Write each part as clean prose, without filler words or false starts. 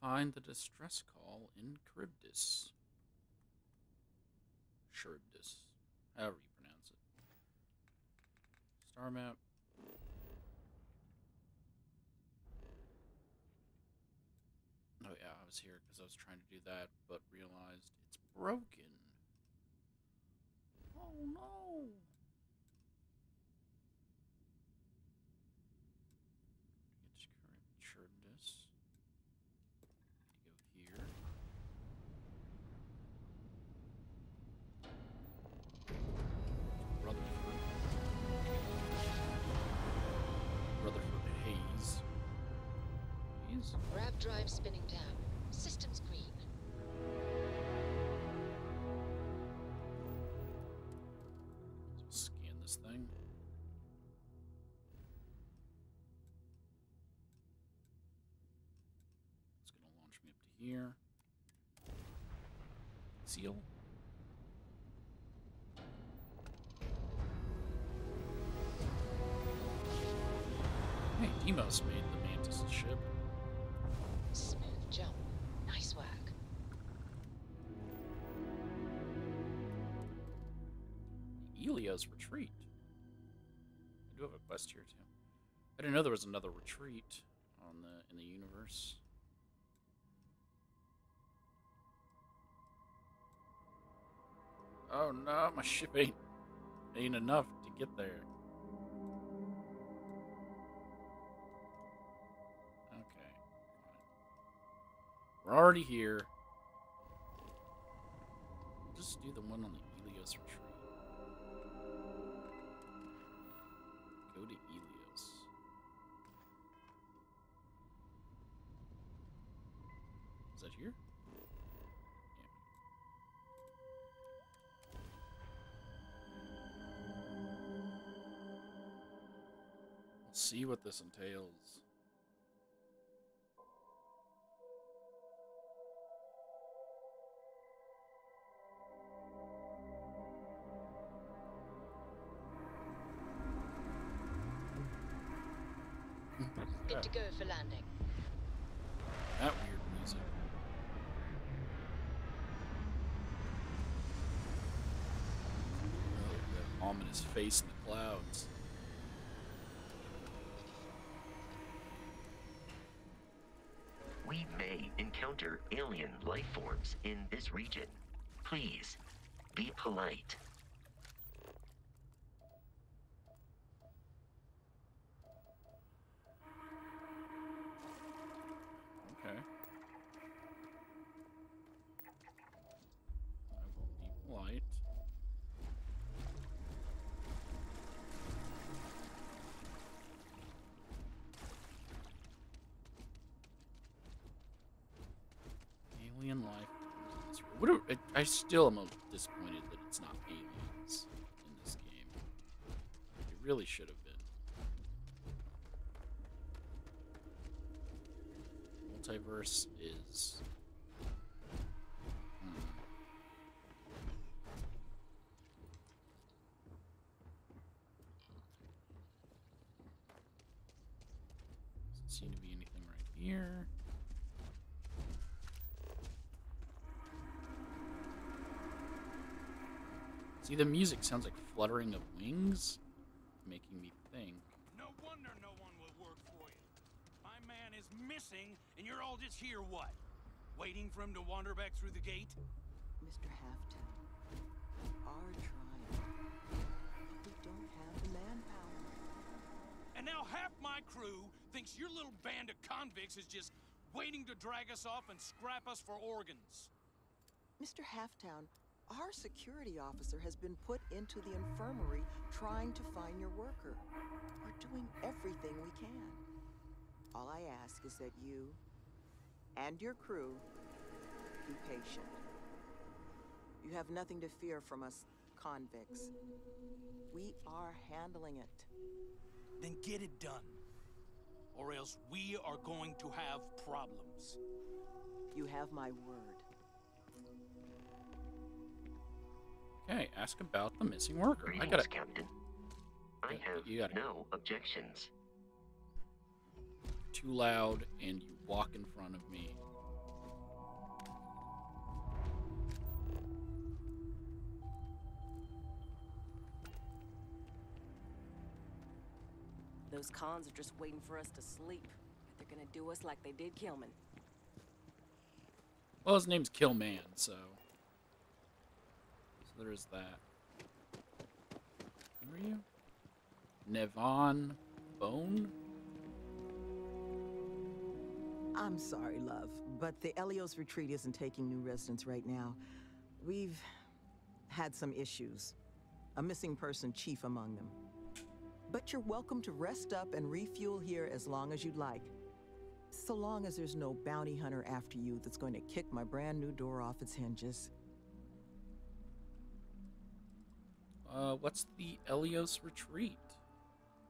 Find the distress call in Charybdis. Charybdis. However you pronounce it. Star map. Oh yeah, I was here because I was trying to do that, but realized it's broken. Oh no! Get to Charybdis. You go here. Rutherford. Rutherford Hayes. Hayes? Grav drive spinning down. Systems green. So scan this thing. It's gonna launch me up to here. Ixyll. Hey, Demos made the Mantis' ship. Smooth jump. Nice work. Eleos retreat. I do have a quest here too. I didn't know there was another retreat on in the universe. Oh no, my ship ain't enough to get there. Okay, fine. We're already here. Just do the one on the Eleos retreat. Go to Eleos. Is that here? We'll see what this entails. Good to go for landing. That weird music. Oh, that ominous face in the clouds. We may encounter alien life forms in this region. Please, be polite. Okay. I will be polite. Alien life. I still am disappointed that it's not aliens in this game. It really should have been. Multiverse is... Doesn't seem to be anything right here. See, the music sounds like fluttering of wings, making me think. No wonder no one will work for you. My man is missing, and you're all just here, what? Waiting for him to wander back through the gate? Mr. Halftown, we are trying, but we don't have the manpower. And now half my crew thinks your little band of convicts is just waiting to drag us off and scrap us for organs. Mr. Halftown, our security officer has been put into the infirmary trying to find your worker. We're doing everything we can. All I ask is that you and your crew be patient. You have nothing to fear from us convicts. We are handling it. Then get it done. Or else we are going to have problems. You have my word. Okay, ask about the missing worker. Greetings, I got it. Captain. I have no objections. Too loud, and you walk in front of me. those cons are just waiting for us to sleep. They're gonna do us like they did Kilman. Well, his name's Killman, so there is that. Who are you? Nevon Bone? I'm sorry, love, but the Eleos retreat isn't taking new residents right now. We've had some issues. A missing person chief among them. But you're welcome to rest up and refuel here as long as you'd like. So long as there's no bounty hunter after you that's going to kick my brand new door off its hinges. What's the Eleos retreat?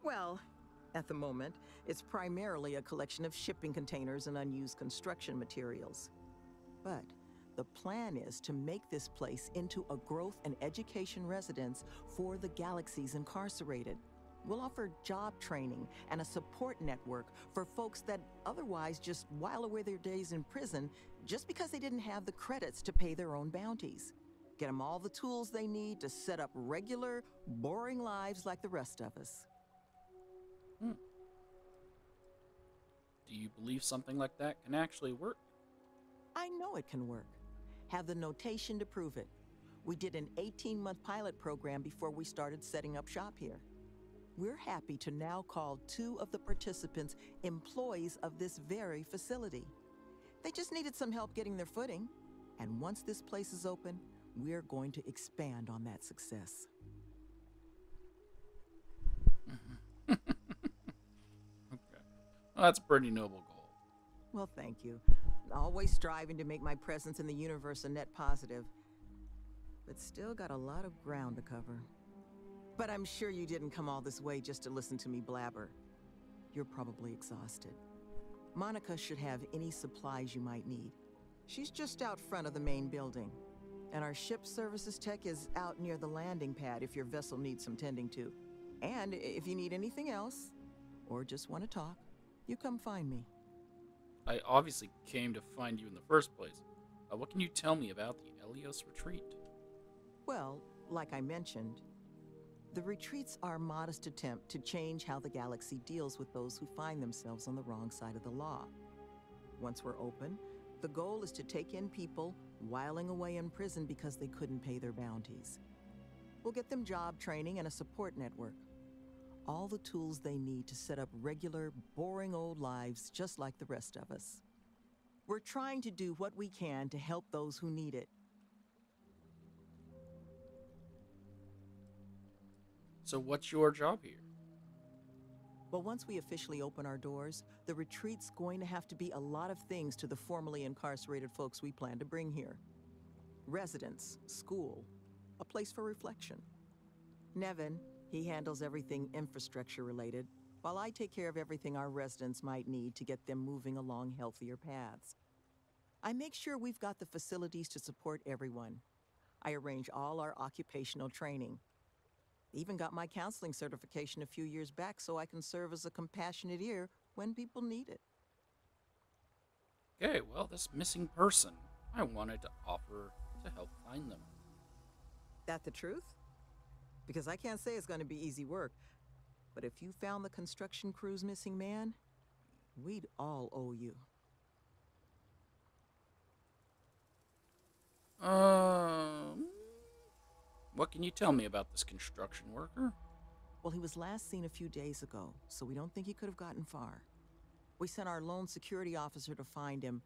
Well, at the moment, it's primarily a collection of shipping containers and unused construction materials. But the plan is to make this place into a growth and education residence for the galaxy's incarcerated. We'll offer job training and a support network for folks that otherwise just while away their days in prison just because they didn't have the credits to pay their own bounties. Get them all the tools they need to set up regular, boring lives like the rest of us. Do you believe something like that can actually work? I know it can work. Have the notation to prove it. We did an 18-month pilot program before we started setting up shop here. We're happy to now call 2 of the participants employees of this very facility. They just needed some help getting their footing. And once this place is open, we're going to expand on that success. Okay. Well, that's a pretty noble goal. Well, thank you. Always striving to make my presence in the universe a net positive. But still got a lot of ground to cover. But I'm sure you didn't come all this way just to listen to me blabber. You're probably exhausted. Monica should have any supplies you might need. She's just out front of the main building. And our ship services tech is out near the landing pad if your vessel needs some tending to. And if you need anything else, or just want to talk, you come find me. I obviously came to find you in the first place. What can you tell me about the Eleos retreat? Well, like I mentioned, the retreats are a modest attempt to change how the galaxy deals with those who find themselves on the wrong side of the law. Once we're open, the goal is to take in people whiling away in prison because they couldn't pay their bounties. We'll get them job training and a support network. All the tools they need to set up regular, boring old lives just like the rest of us. We're trying to do what we can to help those who need it. So what's your job here? Well, once we officially open our doors, the retreat's going to have to be a lot of things to the formerly incarcerated folks we plan to bring here. Residence, school, a place for reflection. Nevin, he handles everything infrastructure related, while I take care of everything our residents might need to get them moving along healthier paths. I make sure we've got the facilities to support everyone. I arrange all our occupational training. Even got my counseling certification a few years back so I can serve as a compassionate ear when people need it. Okay, well, this missing person, I wanted to offer to help find them. That the truth? Because I can't say it's going to be easy work, but if you found the construction crew's missing man, we'd all owe you. What can you tell me about this construction worker? Well, he was last seen a few days ago, so we don't think he could have gotten far. We sent our lone security officer to find him,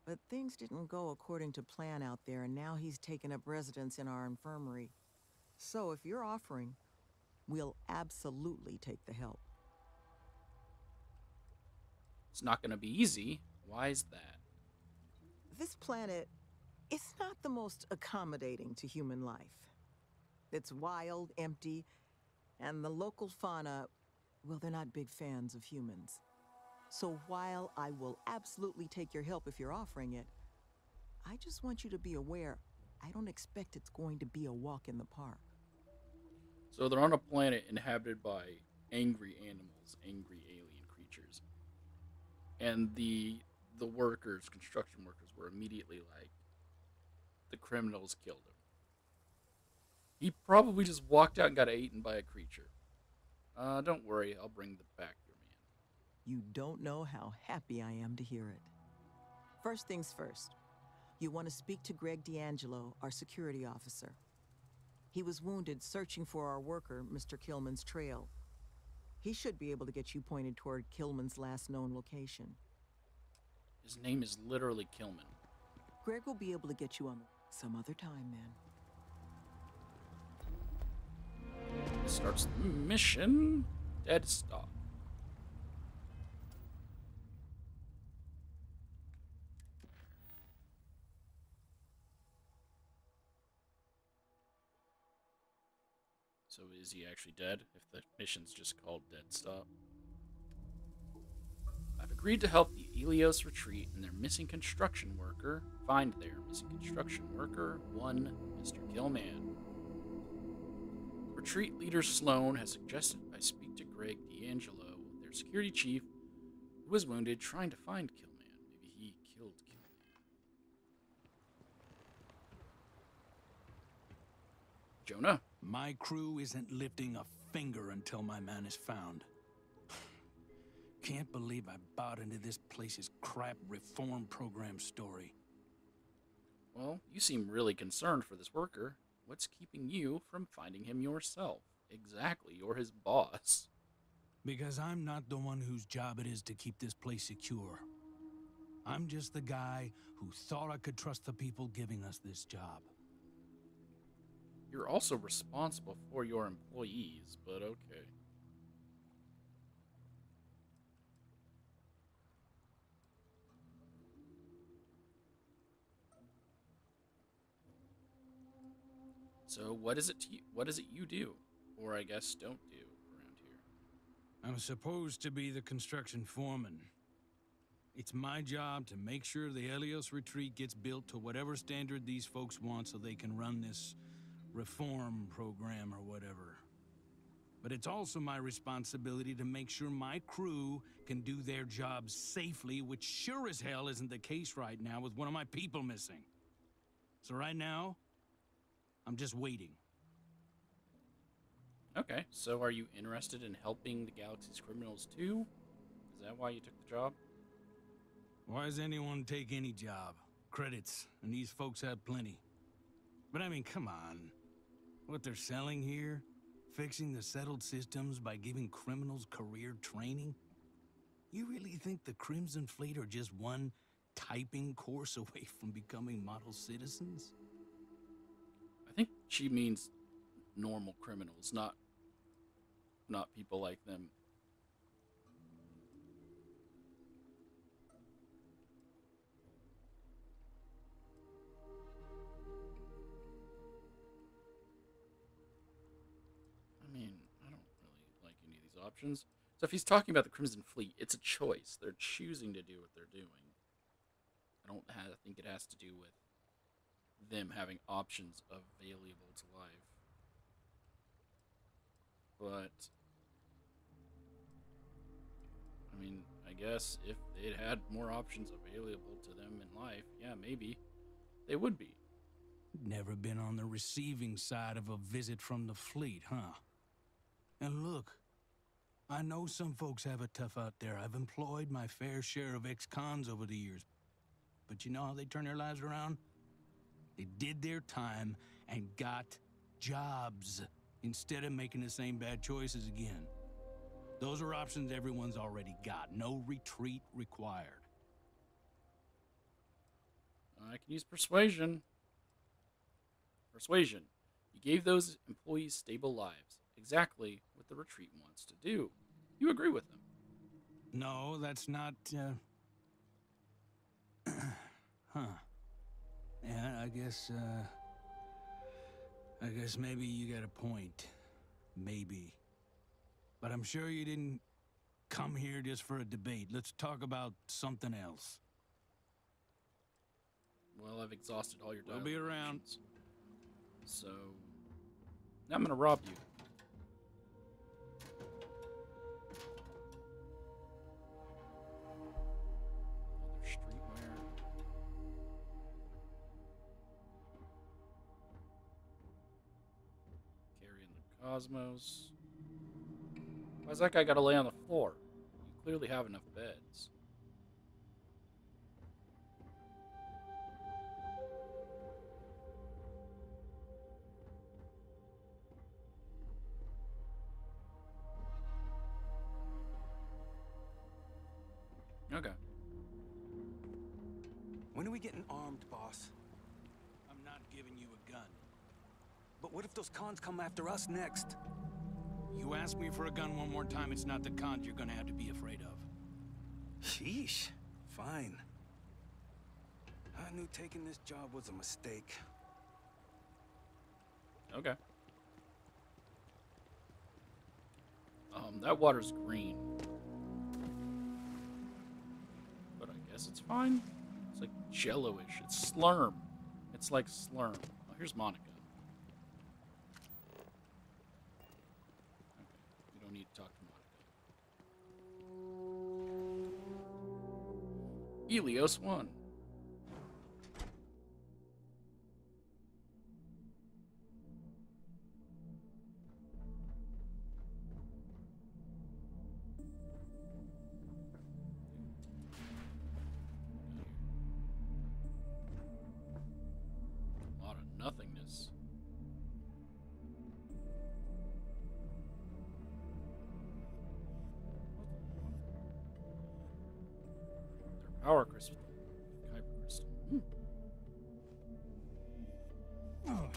but things didn't go according to plan out there, and now he's taken up residence in our infirmary. So if you're offering, we'll absolutely take the help. It's not going to be easy. Why is that? This planet, it's not the most accommodating to human life. It's wild, empty, and the local fauna, well, they're not big fans of humans. So while I will absolutely take your help if you're offering it, I just want you to be aware, I don't expect it's going to be a walk in the park. So they're on a planet inhabited by angry animals, angry alien creatures. And the workers, construction workers, were immediately like, the criminals killed him. He probably just walked out and got eaten by a creature. Don't worry, I'll bring back your You don't know how happy I am to hear it. First things first, you want to speak to Greg D'Angelo, our security officer. He was wounded searching for our worker, Mr. Killman's trail. He should be able to get you pointed toward Killman's last known location. His name is literally Killman. Greg will be able to get you on some other time, then. This starts the mission. Dead stop. So is he actually dead if the mission's just called Dead Stop? I've agreed to help the Eleos retreat and their missing construction worker find their missing construction worker, one Mr. Gilman. Retreat leader Sloan has suggested I speak to Greg D'Angelo, their security chief, who was wounded trying to find Killman. Maybe he killed Killman. Jonah? My crew isn't lifting a finger until my man is found. Can't believe I bought into this place's crap reform program story. Well, you seem really concerned for this worker. What's keeping you from finding him yourself? Exactly, you're his boss. Because I'm not the one whose job it is to keep this place secure. I'm just the guy who thought I could trust the people giving us this job. You're also responsible for your employees, but okay. So what is it you do? Or I guess don't do around here? I'm supposed to be the construction foreman. It's my job to make sure the Eleos retreat gets built to whatever standard these folks want so they can run this reform program or whatever. But it's also my responsibility to make sure my crew can do their jobs safely, which sure as hell isn't the case right now with one of my people missing. So right now, I'm just waiting. Okay, so are you interested in helping the galaxy's criminals too? Is that why you took the job? Why does anyone take any job? Credits, and these folks have plenty. But I mean, come on. What they're selling here? Fixing the settled systems by giving criminals career training? You really think the Crimson Fleet are just one typing course away from becoming model citizens? I think she means normal criminals, not people like them. I mean, I don't really like any of these options. So if he's talking about the Crimson Fleet, it's a choice. They're choosing to do what they're doing. I think it has to do with them having options available to life. But I mean, I guess if they'd had more options available to them in life, yeah, maybe they would be. Never been on the receiving side of a visit from the fleet, huh? And look, I know some folks have it tough out there. I've employed my fair share of ex-cons over the years. But you know how they turn their lives around? They did their time and got jobs instead of making the same bad choices again. Those are options everyone's already got. No retreat required. I can use persuasion. Persuasion. You gave those employees stable lives. Exactly what the retreat wants to do. You agree with them. No, that's not, huh. Yeah, I guess maybe you got a point. Maybe. But I'm sure you didn't come here just for a debate. Let's talk about something else. Well, I've exhausted all your We'll dialogue be around. options. So now I'm gonna rob you. Leather streetwear. Carrying the cosmos. Why's that guy gotta lay on the floor? You clearly have enough beds. Okay. When are we getting armed, boss? I'm not giving you a gun. But what if those cons come after us next? You ask me for a gun one more time, it's not the cons you're gonna have to be afraid of. Sheesh. Fine. I knew taking this job was a mistake. Okay. That water's green. But I guess it's fine. It's like jello-ish. It's slurm. It's like slurm. Oh, here's Monica. Okay, we don't need to talk to Monica. Eleos won. A lot of nothingness. Their power crystal. Kyber crystal. Dang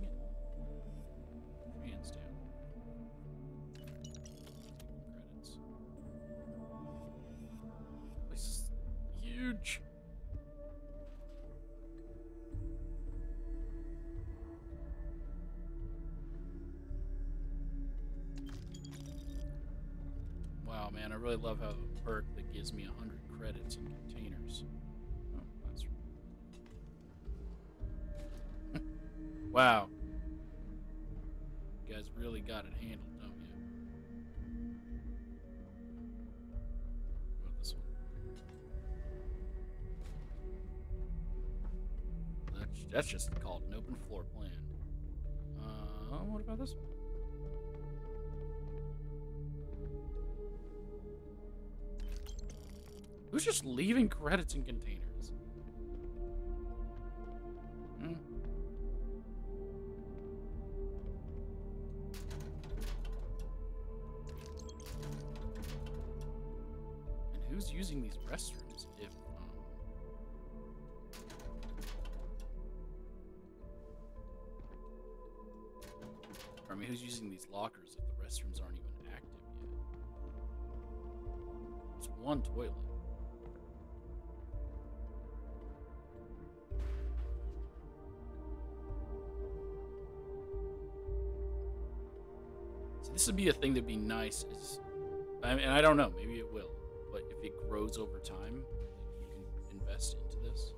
it. Put your hands down. Credits. This is huge. Wow, man, I really love how a perk that gives me 100 credits in containers. Oh, that's right. Wow. You guys really got it handled, don't you? What about this one? That's just called an open floor plan. What about this one? Who's just leaving credits in containers? Hmm. And who's using these restrooms if, I mean, who's using these lockers if the restrooms aren't even active yet? There's one toilet. So this would be a thing that'd be nice. And I don't know, maybe it will, but if it grows over time, you can invest into this.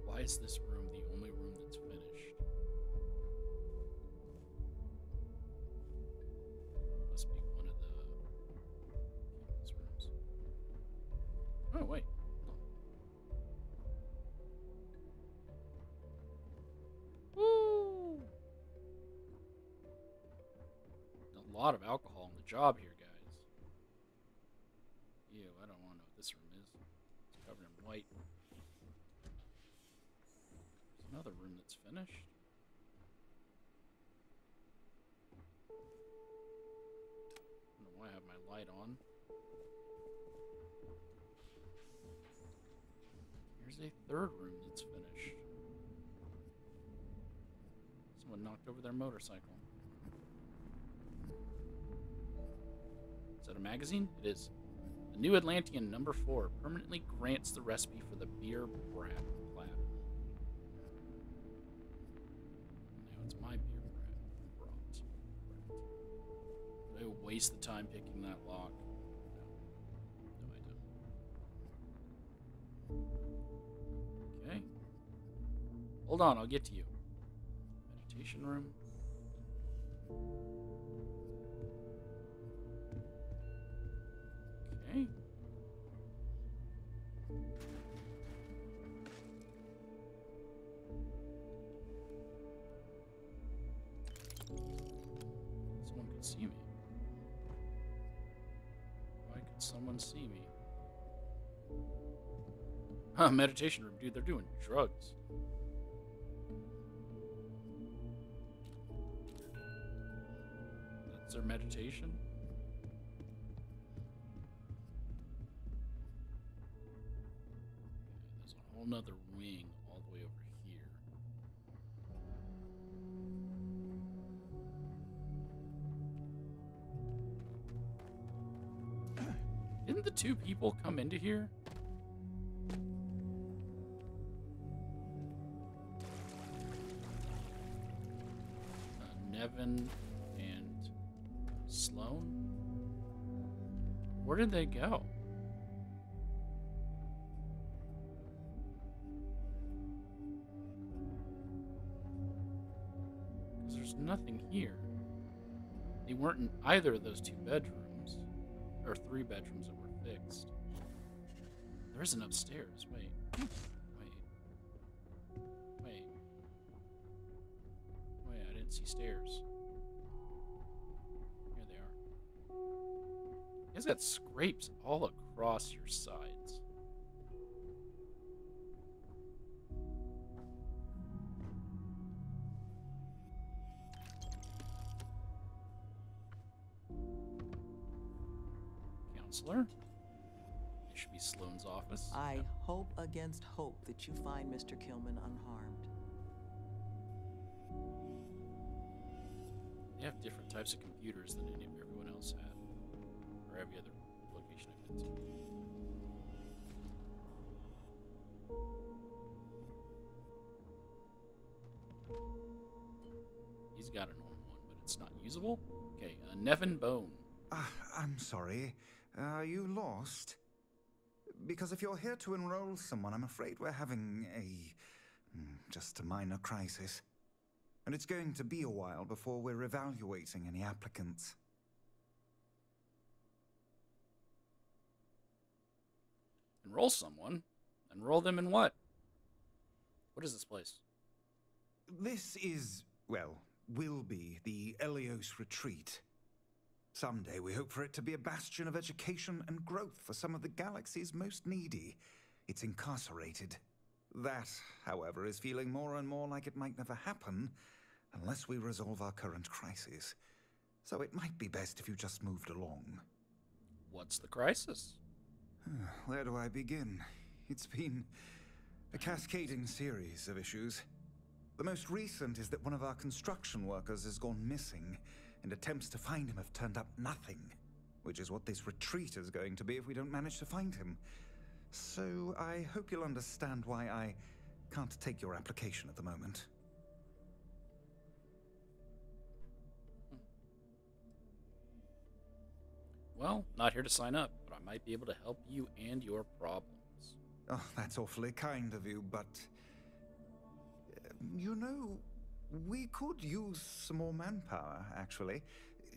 Why is this room the only room that's finished? Must be one of these rooms. Oh wait, hold on. Woo! A lot of alcohol on the job here, guys. Ew, I don't want to know what this room is. It's covered in white. There's another room that's finished. I don't know why I have my light on. Here's a third room that's finished. Someone knocked over their motorcycle. Is that a magazine? It is. The New Atlantean number 4 permanently grants the recipe for the beer brat plat. Now it's my beer brat. Did I waste the time picking that lock? No. No, I don't. Okay. Hold on, I'll get to you. Meditation room. Okay. Someone could see me. Oh, I could someone see me? Huh, meditation room, dude. They're doing drugs. That's their meditation? There's a whole nother wing all the way over here. Didn't the two people come into here? Nevin and Sloan? Where did they go? Because there's nothing here. They weren't in either of those two bedrooms. Or three bedrooms that were fixed. There isn't upstairs. Wait. Wait, I didn't see stairs. Here they are. You guys got scrapes all across your sides. Counselor? This should be Sloane's office. I hope against hope that you find Mr. Kilman unharmed. They have different types of computers than everyone else had. Or every other location I've been to. He's got a normal one, but it's not usable? Okay, Nevin Bone. I'm sorry. Are you lost? Because if you're here to enroll someone, I'm afraid we're having just a minor crisis. And it's going to be a while before we're evaluating any applicants. Enroll someone? Enroll them in what? What is this place? This is, well, will be the Eleos retreat. Someday we hope for it to be a bastion of education and growth for some of the galaxy's most needy. It's incarcerated. That, however, is feeling more and more like it might never happen unless we resolve our current crisis. So it might be best if you just moved along. What's the crisis? Where do I begin? It's been a cascading series of issues. The most recent is that one of our construction workers has gone missing, and attempts to find him have turned up nothing, which is what this retreat is going to be if we don't manage to find him. So I hope you'll understand why I can't take your application at the moment. Well, not here to sign up, but I might be able to help you and your problems. Oh, that's awfully kind of you, but... you know, we could use some more manpower, actually.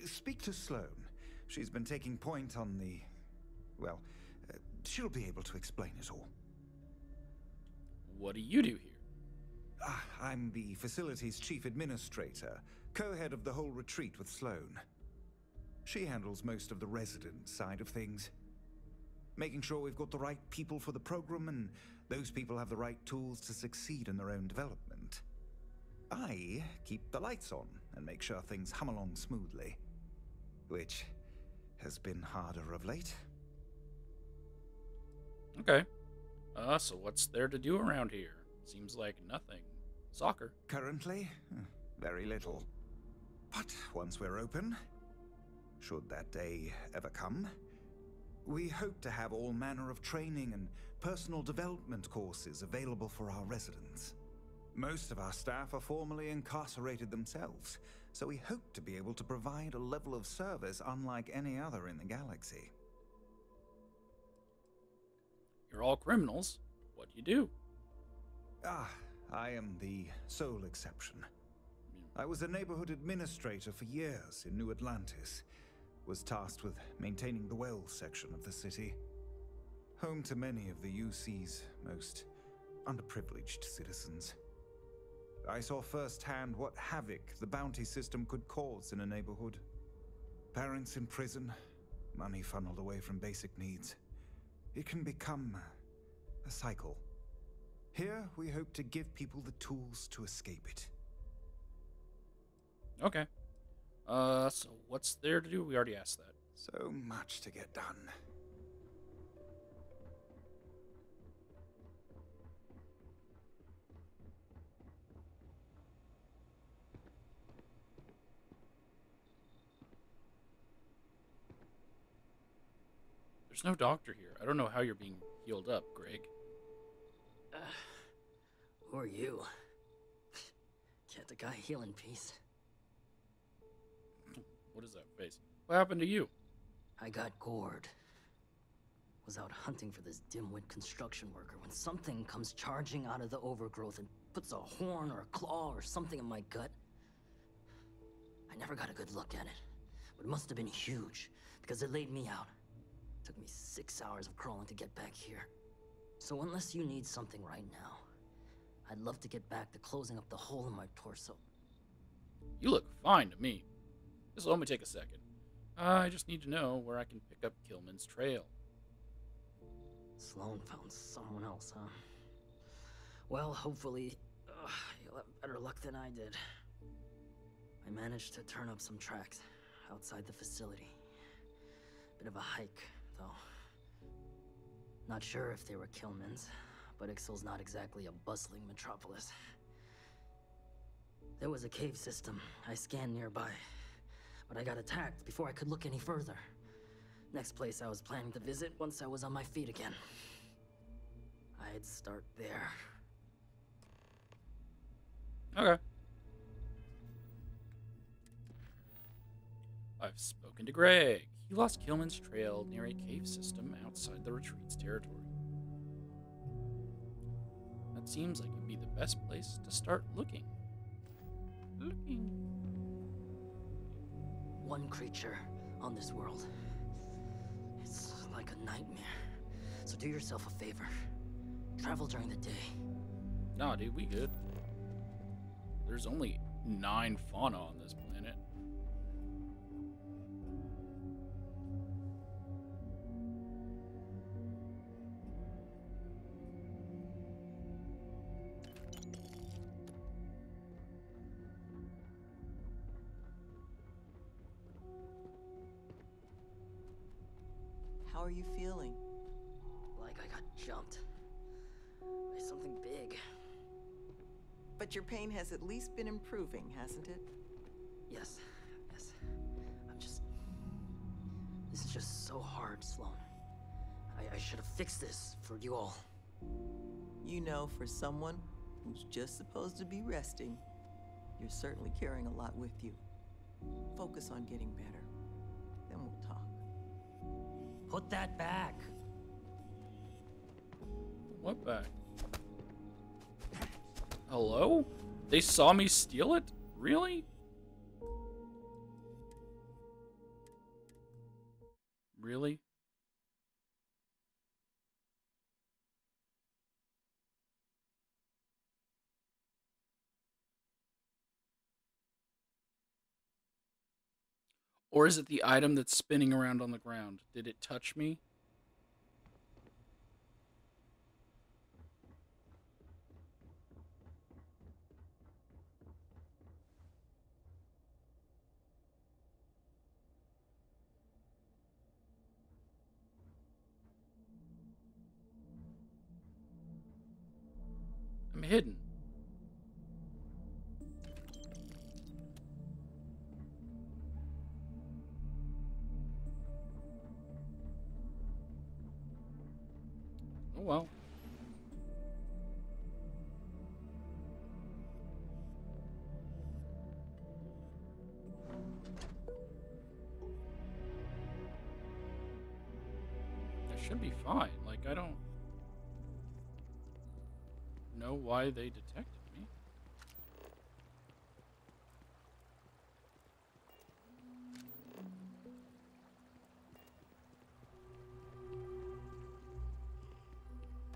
Speak to Sloan. She's been taking point on the... well, she'll be able to explain it all. What do you do here? I'm the facility's chief administrator, co-head of the whole retreat with Sloan. She handles most of the resident side of things. Making sure we've got the right people for the program and those people have the right tools to succeed in their own development. I keep the lights on and make sure things hum along smoothly, which has been harder of late. Okay. So what's there to do around here? Seems like nothing. Soccer. Currently, very little. But once we're open, should that day ever come, we hope to have all manner of training and personal development courses available for our residents. Most of our staff are formerly incarcerated themselves, so we hope to be able to provide a level of service unlike any other in the galaxy. You're all criminals. What do you do? I am the sole exception. I was a neighborhood administrator for years in New Atlantis. Was tasked with maintaining the Wells section of the city. Home to many of the UC's most underprivileged citizens. I saw firsthand what havoc the bounty system could cause in a neighborhood. Parents in prison, Money funneled away from basic needs. It can become a cycle. Here, we hope to give people the tools to escape it. Okay. So what's there to do? We already asked that. So much to get done. There's no doctor here. I don't know how you're being healed up, Greg. Who are you? Can't the guy heal in peace? What is that face? What happened to you? I got gored. Was out hunting for this dimwit construction worker when something comes charging out of the overgrowth and puts a horn or a claw or something in my gut. I never got a good look at it, but it must have been huge because it laid me out. Took me 6 hours of crawling to get back here. So unless you need something right now, I'd love to get back to closing up the hole in my torso. You look fine to me. Just let me take a second. I just need to know where I can pick up Kilman's trail. Sloan found someone else, huh? Well, hopefully, you'll have better luck than I did. I managed to turn up some tracks outside the facility. Bit of a hike, though. Not sure if they were Kilman's, but Ixyll's not exactly a bustling metropolis. There was a cave system I scanned nearby, but I got attacked before I could look any further. Next place I was planning to visit once I was on my feet again. I'd start there. Okay. I've spoken to Greg. He lost Kilman's trail near a cave system outside the retreat's territory. That seems like it'd be the best place to start looking. One creature on this world. It's like a nightmare. So do yourself a favor. Travel during the day. Nah, dude, we good. There's only 9 fauna on this planet. How are you feeling? Like I got jumped. By something big. But your pain has at least been improving, hasn't it? Yes. This is just so hard, Sloan. I should have fixed this for you all. You know, for someone who's just supposed to be resting, you're certainly carrying a lot with you. Focus on getting better. Then we'll talk. Put that back. What back? Hello? They saw me steal it? Really? Really? Or is it the item that's spinning around on the ground? Did it touch me? I'm hidden. Oh well. I should be fine. Like, I don't know why they detected me.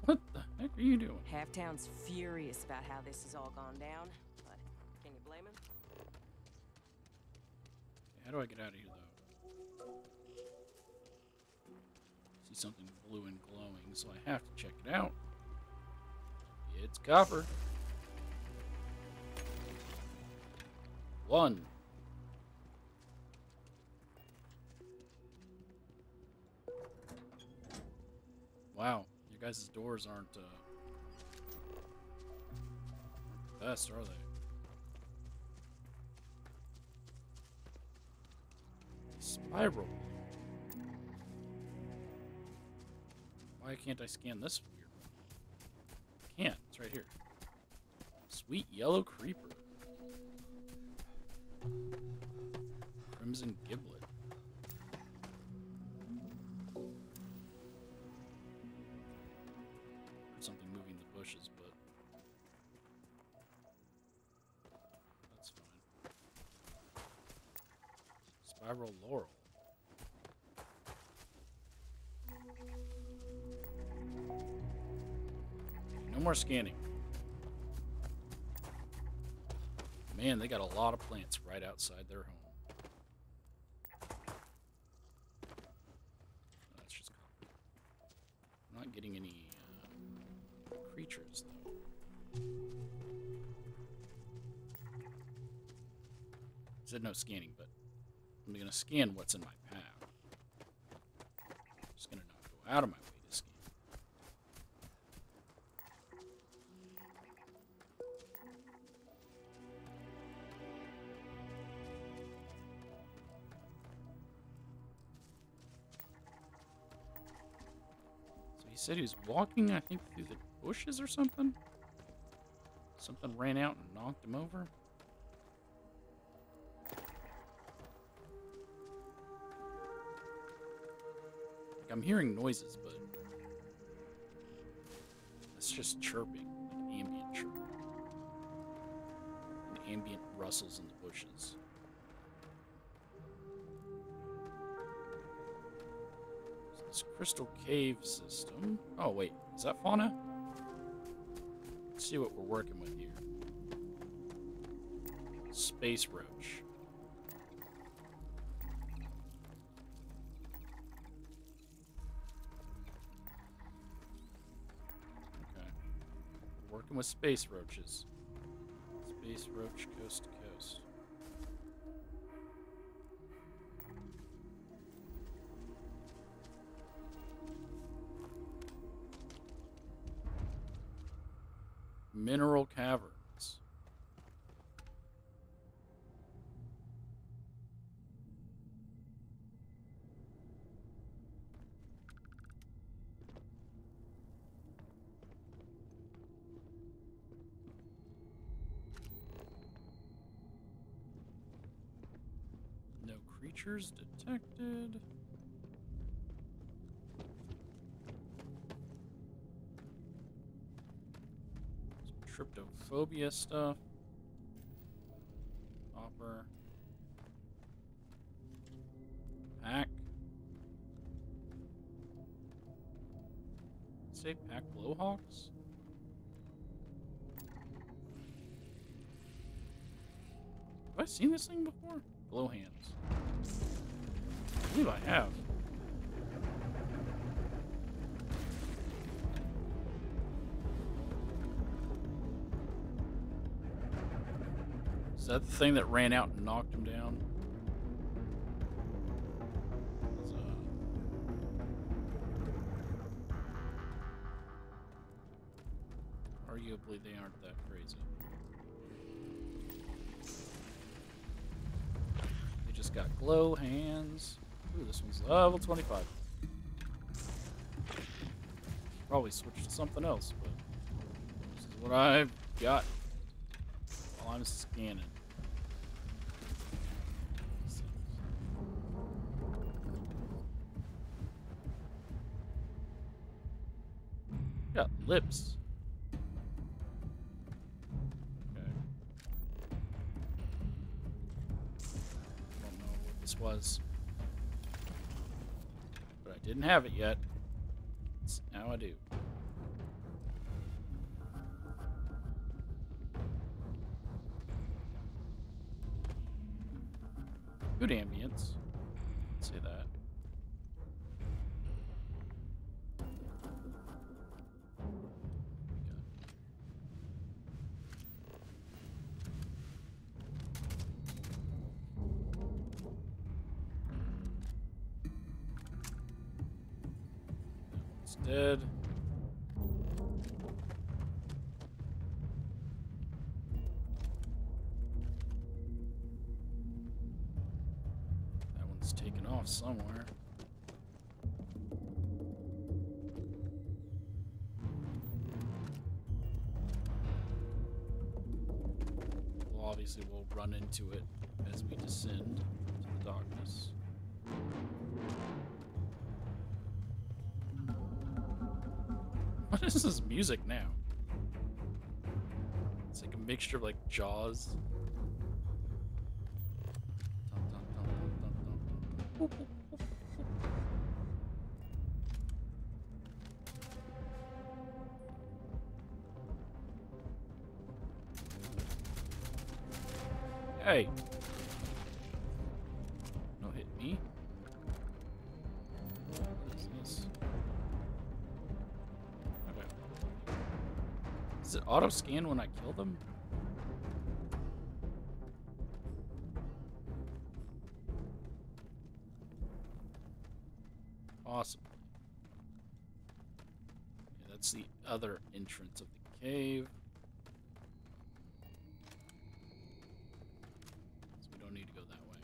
What the heck are you doing? Halftown's furious about how this has all gone down, but can you blame him? How do I get out of here, though? something blue and glowing, so I have to check it out. It's copper. 1. Wow, your guys' doors aren't the best, are they? Spiral. Why can't I scan this weird one? I can't. It's right here. Sweet yellow creeper. Crimson giblet. Heard something moving the bushes, but that's fine. Spiral laurel. No more scanning. Man, they got a lot of plants right outside their home. That's just copper. I'm not getting any creatures, though. Said no scanning, but I'm going to scan what's in my path. Just going to not go out of my way to scan. He said he was walking, I think, through the bushes or something. Something ran out and knocked him over. Like, I'm hearing noises, but it's just chirping, like ambient chirping. And ambient rustles in the bushes. This crystal cave system. Oh, wait. Is that fauna? Let's see what we're working with here. Space roach. Okay. We're working with space roaches. Space roach coast to coast. Mineral caverns. No creatures detected. Tryptophobia stuff. Hopper. Pack. Say pack blowhawks? Have I seen this thing before? Glowhands. I believe I have. Is that the thing that ran out and knocked him down? Arguably, they aren't that crazy. They just got glow hands. Ooh, this one's level 25. Probably switch to something else, but this is what I've got while I'm scanning. Got lips. Okay. Don't know what this was, but I didn't have it yet. Now I do. Good ambience. Say that. dead. That one's taken off somewhere. Well, obviously we'll run into it as we descend to the darkness. What is this music now? It's like a mixture of like Jaws. Dun, dun, dun, dun, dun, dun, dun. Boop, boop, boop, boop. Hey! Don't hit me. What is this? Okay. Does it auto scan when I kill them? Possibly. Yeah, that's the other entrance of the cave. So we don't need to go that way.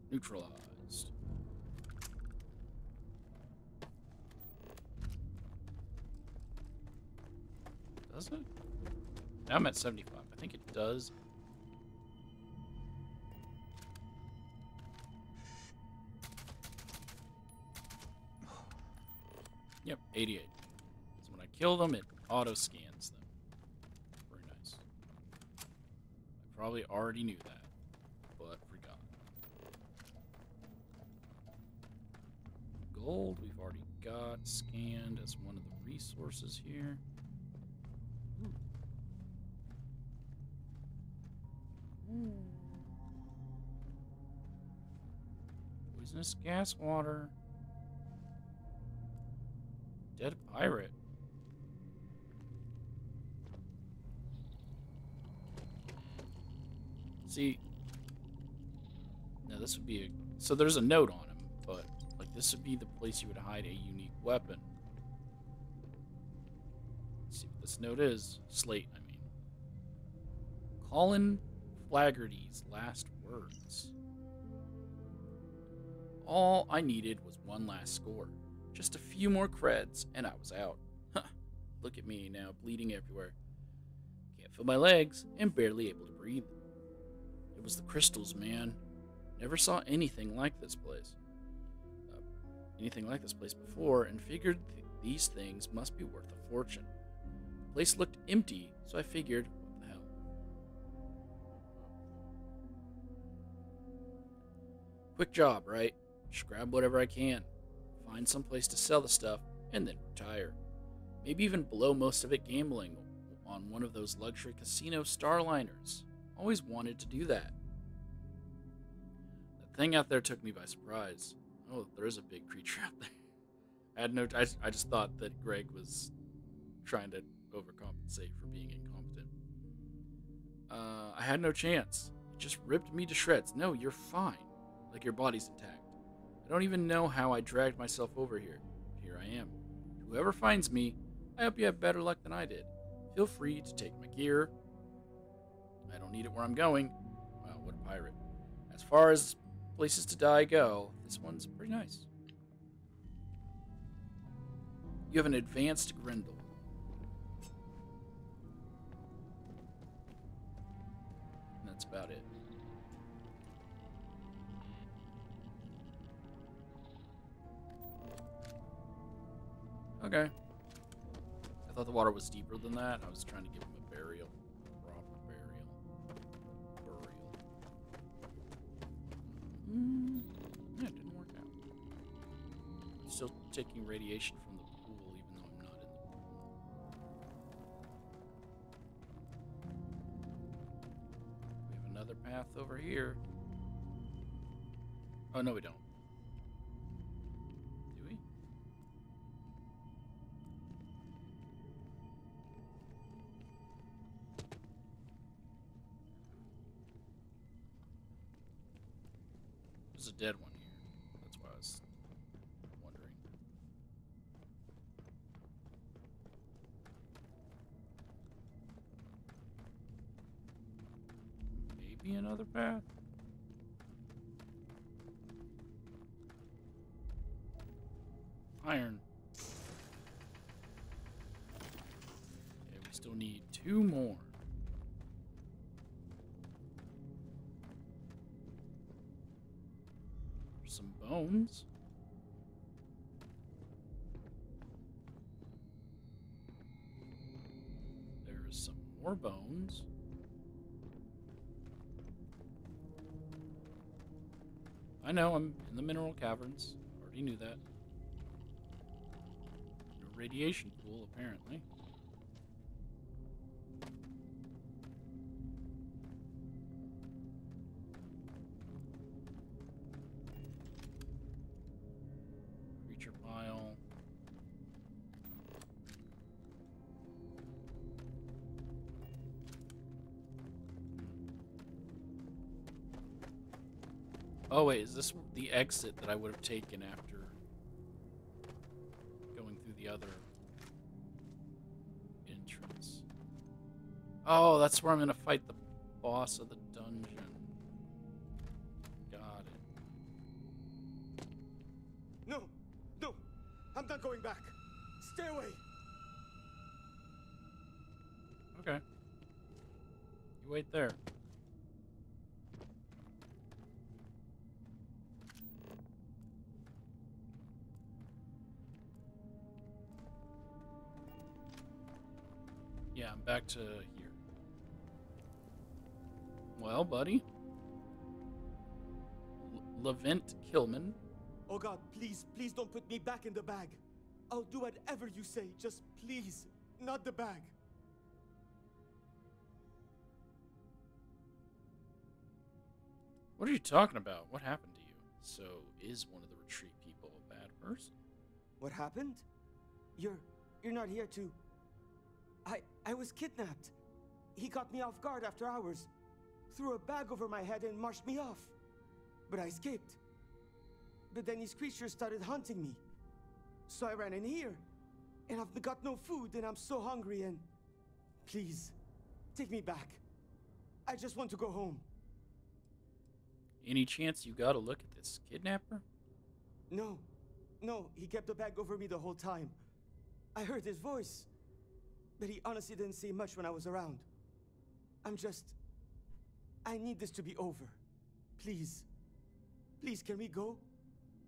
Neutralized. Does it? Now I'm at 75. I think it does. Yep, 88. So when I kill them, it auto scans them. Very nice. I probably already knew that, but forgot. Gold, we've already got scanned as one of the resources here. Ooh. Poisonous gas water. Dead pirate. See, now this would be a... So there's a note on him, but like this would be the place you would hide a unique weapon. Let's see what this note is. Slate, I mean. Colin Flaherty's last words. All I needed was one last score. Just a few more creds, and I was out. Huh. Look at me now, bleeding everywhere. Can't feel my legs, and barely able to breathe. It was the crystals, man. Never saw anything like this place. Before, and figured these things must be worth a fortune. The place looked empty, so I figured, what the hell. Quick job, right? Just grab whatever I can. Find some place to sell the stuff, and then retire. Maybe even blow most of it gambling on one of those luxury casino starliners. Always wanted to do that. That thing out there took me by surprise. Oh, there is a big creature out there. I just thought that Greg was trying to overcompensate for being incompetent. I had no chance. It just ripped me to shreds. No, you're fine. Like your body's intact. I don't even know how I dragged myself over here. Here I am. Whoever finds me, I hope you have better luck than I did. Feel free to take my gear. I don't need it where I'm going. Wow, what a pirate. As far as places to die go, this one's pretty nice. You have an advanced Grendel. And that's about it. Okay. I thought the water was deeper than that. I was trying to give him a burial. Proper burial. Yeah, it didn't work out. I'm still taking radiation from the pool, even though I'm not in the pool. We have another path over here. Oh, no, we don't. Do we? There's a dead one here. That's why I was wondering. Maybe another path? Iron. Okay, we still need 2 more. Some bones. There's some more bones. I know, I'm in the mineral caverns. Already knew that. No radiation pool, apparently. Creature pile. Oh wait, is this the exit that I would have taken after going through the other entrance? Oh, that's where I'm gonna fight the boss of the dungeon. Got it. No! No! I'm not going back! Stay away! Okay. You wait there. Yeah, I'm back to here. Well, buddy. Levent Killman. Oh God, please, please don't put me back in the bag. I'll do whatever you say, just please, not the bag. What are you talking about? What happened to you? So, is one of the retreat people a bad person? What happened? You're not here to... I was kidnapped. He caught me off guard after hours, threw a bag over my head and marched me off. But I escaped. But then these creatures started hunting me. So I ran in here, and I've got no food, and I'm so hungry, and... Please, take me back. I just want to go home. Any chance you got a look at this kidnapper? No, he kept the bag over me the whole time. I heard his voice, but he honestly didn't say much when I was around. I need this to be over. Please. Please, can we go?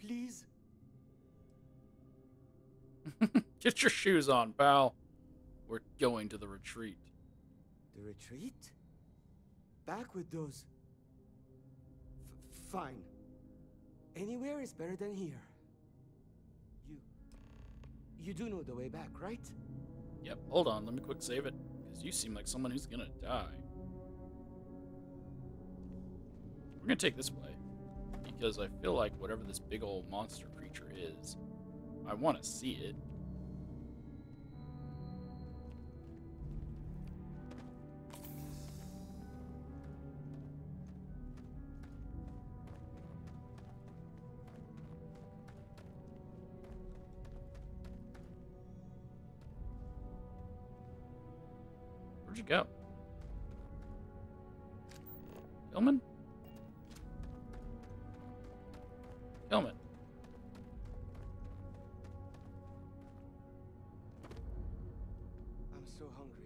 Please? Get your shoes on, pal. We're going to the retreat. The retreat? Back with those... Fine. Anywhere is better than here. You do know the way back, right? Yep, hold on, let me quick save it. Because you seem like someone who's gonna die. We're gonna take this way. Because I feel like whatever this big old monster creature is, I want to see it. Where'd you go? Hillman? Hillman. I'm so hungry.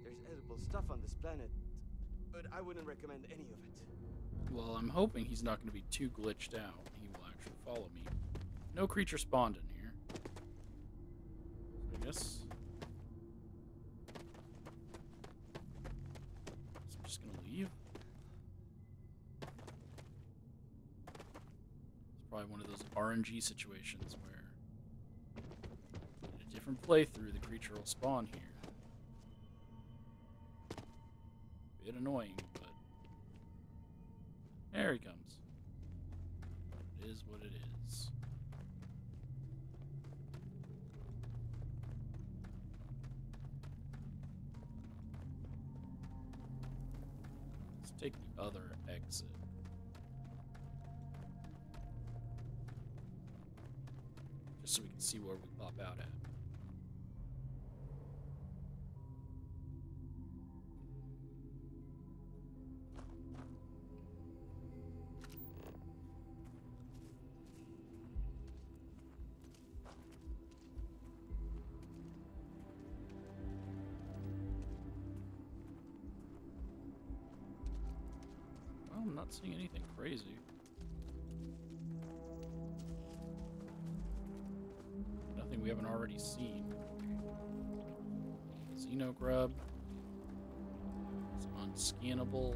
There's edible stuff on this planet, but I wouldn't recommend any of it. Well, I'm hoping he's not going to be too glitched out. He will actually follow me. No creature spawned in here. So I guess... I'm just going to leave. It's probably one of those RNG situations where in a different playthrough, the creature will spawn here. Bit annoying, but... There he comes. is what it is. Let's take the other exit. Just so we can see where we pop out at. Well, I'm not seeing anything crazy. Nothing we haven't already seen. Xenogrub. It's unscannable.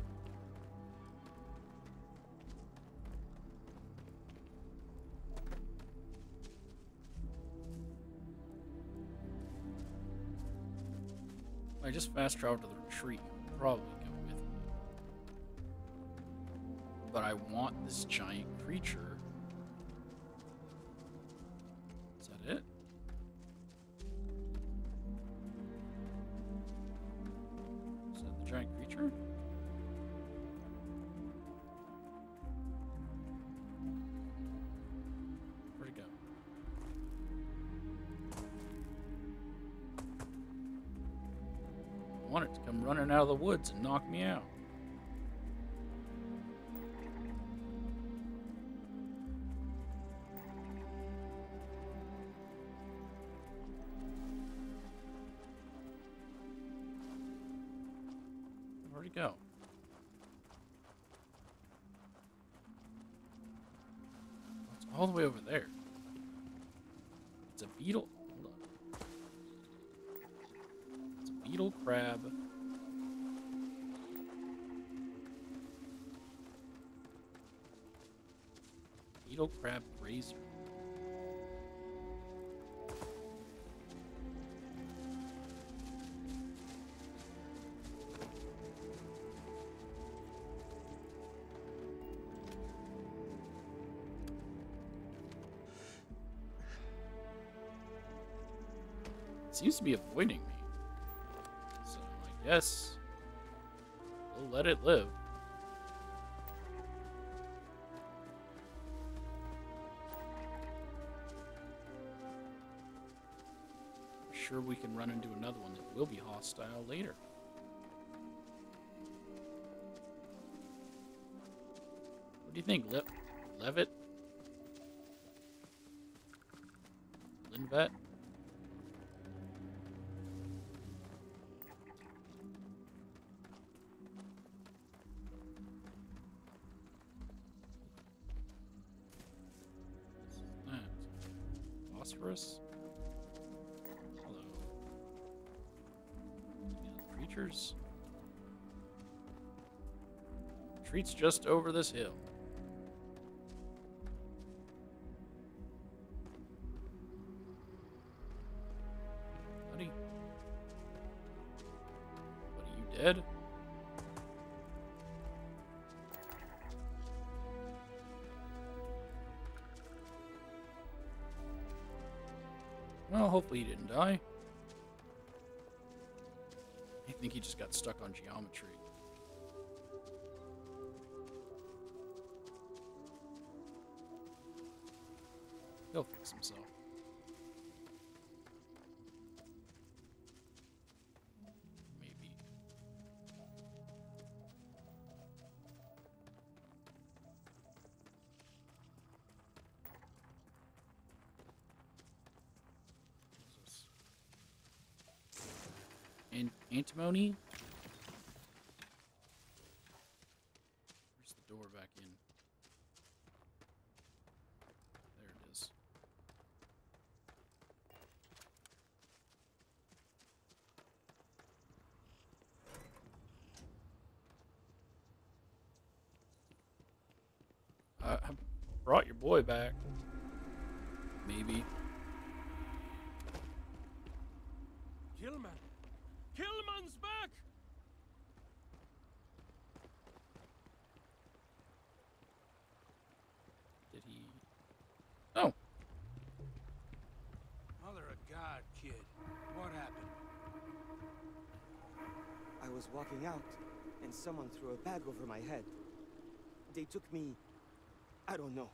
I just fast traveled to the retreat. You'll probably go with me. But I want this giant creature. Is that it? Is that the giant creature? Where'd it go? I want it to come running out of the woods and knock me out. Where'd it go? It's all the way over there. It's a beetle. Hold on. It's a beetle crab. Beetle crab razor. It seems to be avoiding me. So I guess we'll let it live. I'm sure we can run into another one that will be hostile later. What do you think, Levitt? Linvet? Phosphorus. Hello. Any other creatures? Retreat's just over this hill. Buddy? Buddy, you dead? Well, hopefully he didn't die. I think he just got stuck on geometry. He'll fix himself. Maybe. And antimony? Where's the door back in? There it is. I brought your boy back. Maybe. Killman! Killman's back! Did he was walking out, and someone threw a bag over my head. They took me... I don't know.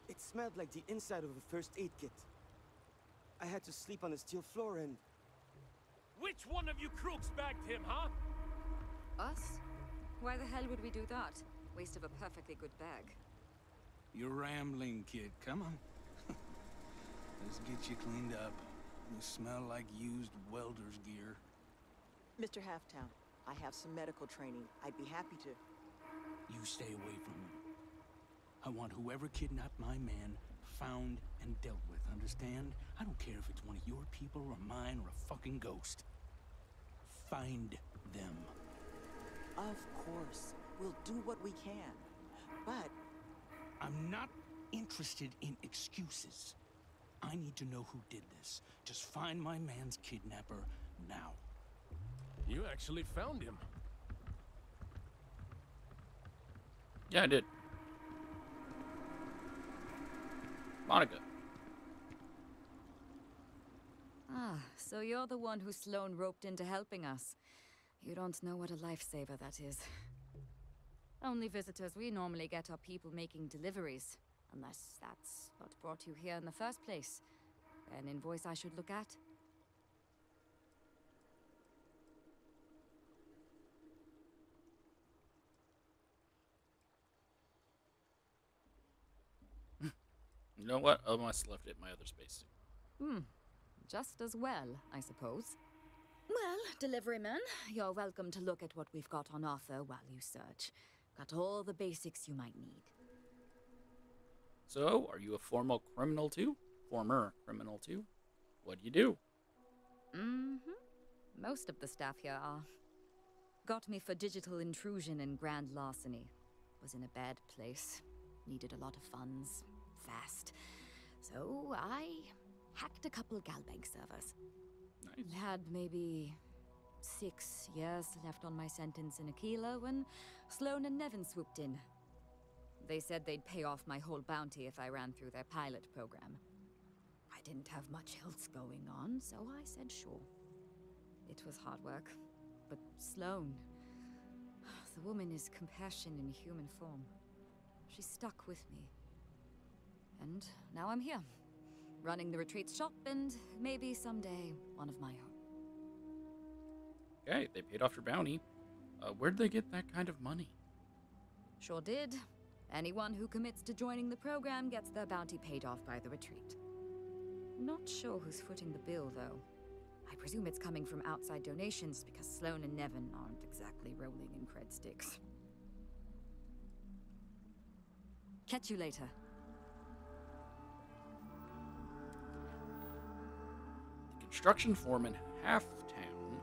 It smelled like the inside of a first aid kit. I had to sleep on the steel floor and... Which one of you crooks bagged him, huh? Us? Why the hell would we do that? Waste of a perfectly good bag. You're rambling, kid. Come on. Let's get you cleaned up. You smell like used welder's gear. Mr. Halftown, I have some medical training. I'd be happy to. You stay away from me. I want whoever kidnapped my man found and dealt with, understand? I don't care if it's one of your people or mine or a fucking ghost. Find them. Of course. We'll do what we can. But... I'm not interested in excuses. I need to know who did this. Just find my man's kidnapper now. You actually found him. Yeah, I did. Monica. Ah, so you're the one who Sloane roped into helping us. You don't know what a lifesaver that is. Only visitors we normally get are people making deliveries. Unless that's what brought you here in the first place. An invoice I should look at? You know what? I must have left it in my other space. Just as well, I suppose. Well, deliveryman, you're welcome to look at what we've got on offer while you search. Got all the basics you might need. So, are you a former criminal too? Former criminal too? What do you do? Most of the staff here are. Got me for digital intrusion and grand larceny. Was in a bad place. Needed a lot of funds. Fast. So I hacked a couple Galbank servers. Nice. Had maybe 6 years left on my sentence in Ixyll when Sloane and Nevin swooped in. They said they'd pay off my whole bounty if I ran through their pilot program. I didn't have much else going on, so I said sure. It was hard work, but Sloane... The woman is compassion in human form. She stuck with me. And now I'm here, running the retreat shop and maybe someday one of my own. Okay, they paid off your bounty. Where'd they get that kind of money? Sure did. Anyone who commits to joining the program gets their bounty paid off by the retreat. Not sure who's footing the bill, though. I presume it's coming from outside donations because Sloane and Nevin aren't exactly rolling in cred sticks. Catch you later. The construction foreman Halftown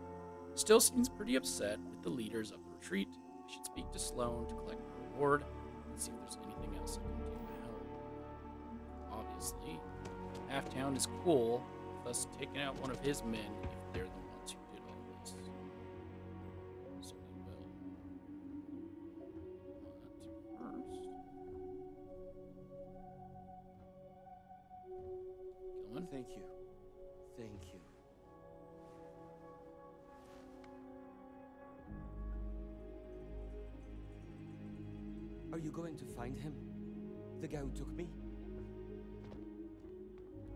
still seems pretty upset with the leaders of the retreat. I should speak to Sloane to collect the reward and see if there's anything else I can do to help. Obviously, Halftown is cool with us taking out one of his men if they're the ones who did all this. So we will. But first... Gilman? Thank you. Thank you. Are you going to find him? The guy who took me?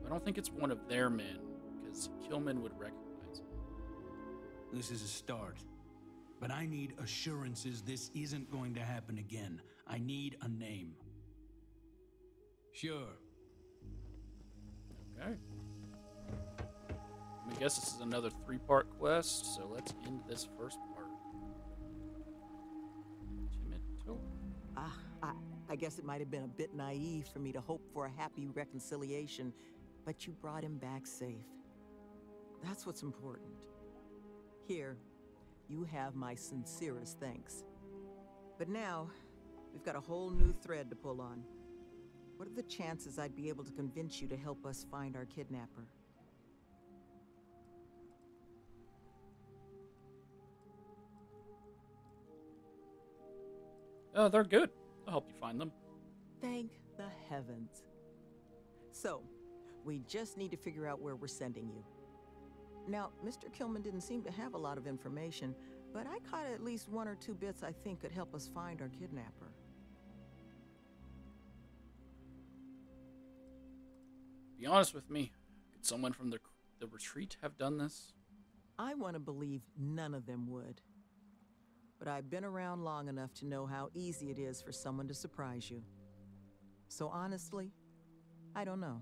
I don't think it's one of their men, because Killman would recognize him. This is a start. But I need assurances this isn't going to happen again. I need a name. Sure. Okay. I guess this is another 3-part quest, so let's end this first part. Timito. I guess it might have been a bit naive for me to hope for a happy reconciliation, but you brought him back safe. That's what's important. Here, you have my sincerest thanks. But now, we've got a whole new thread to pull on. What are the chances I'd be able to convince you to help us find our kidnapper? Oh, they're good. I'll help you find them. Thank the heavens. So, we just need to figure out where we're sending you. Now, Mr. Killman didn't seem to have a lot of information, But I caught at least 1 or 2 bits I think could help us find our kidnapper. Be honest with me. Could someone from the retreat have done this? I want to believe none of them would. But I've been around long enough to know how easy it is for someone to surprise you. So honestly, I don't know.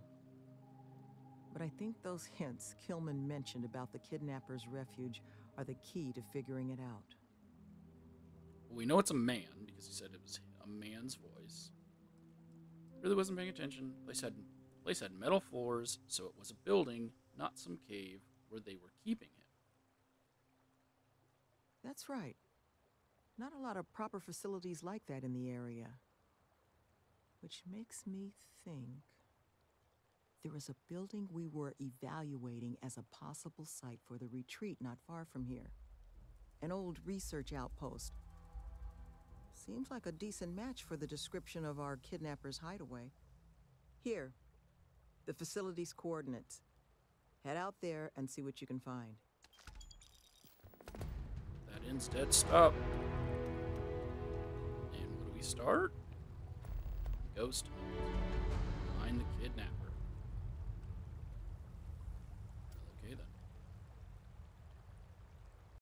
But I think those hints Kilman mentioned about the kidnapper's refuge are the key to figuring it out. Well, we know it's a man, because he said it was a man's voice. Really wasn't paying attention. Place had metal floors, so it was a building, not some cave where they were keeping him. That's right. Not a lot of proper facilities like that in the area. Which makes me think there was a building we were evaluating as a possible site for the retreat not far from here. An old research outpost. Seems like a decent match for the description of our kidnapper's hideaway. Here, the facility's coordinates. Head out there and see what you can find. That instead stop. And where do we start? Ghost hunt. Find the kidnapper.